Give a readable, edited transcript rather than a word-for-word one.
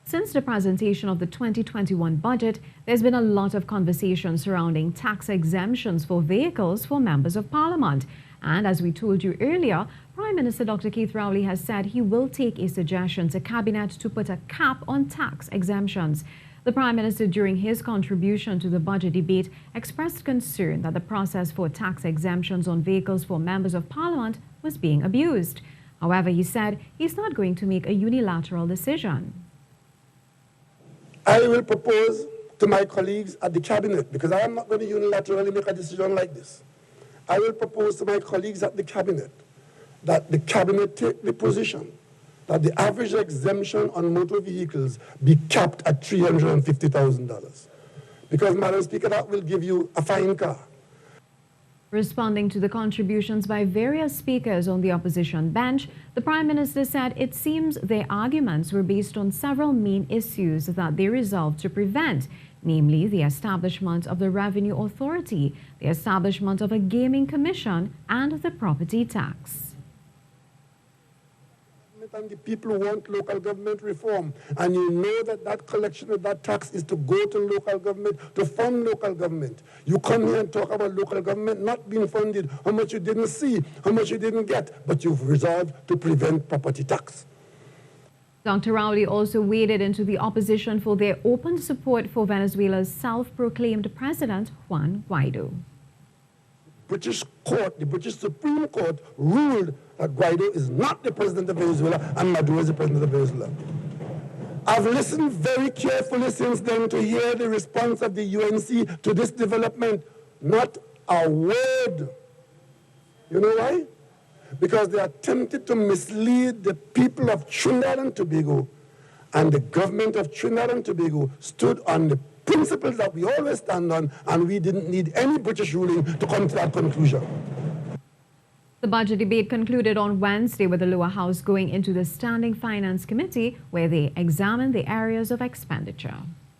Since the presentation of the 2021 budget, there's been a lot of conversation surrounding tax exemptions for vehicles for members of parliament. And as we told you earlier, Prime Minister Dr. Keith Rowley has said he will take a suggestion to Cabinet to put a cap on tax exemptions. The Prime Minister, during his contribution to the budget debate, expressed concern that the process for tax exemptions on vehicles for members of parliament was being abused. However, he said he's not going to make a unilateral decision. I will propose to my colleagues at the Cabinet, because I am not going to unilaterally make a decision like this. I will propose to my colleagues at the Cabinet that the Cabinet take the position that the average exemption on motor vehicles be capped at $350,000. Because, Madam Speaker, that will give you a fine car. Responding to the contributions by various speakers on the opposition bench, the Prime Minister said it seems their arguments were based on several main issues that they resolved to prevent, namely the establishment of the Revenue Authority, the establishment of a gaming commission, and the property tax. And the people want local government reform, and you know that that collection of that tax is to go to local government, to fund local government. You come here and talk about local government not being funded, how much you didn't see, how much you didn't get, but you've resolved to prevent property tax. Dr. Rowley also waded into the opposition for their open support for Venezuela's self-proclaimed President Juan Guaido. British court, the British Supreme Court, ruled that Guaido is not the president of Venezuela and Maduro is the president of Venezuela. I've listened very carefully since then to hear the response of the UNC to this development. Not a word. You know why? Because they attempted to mislead the people of Trinidad and Tobago, and the government of Trinidad and Tobago stood on the principles that we always stand on, and we didn't need any British ruling to come to that conclusion. The budget debate concluded on Wednesday with the lower house going into the Standing Finance Committee, where they examined the areas of expenditure.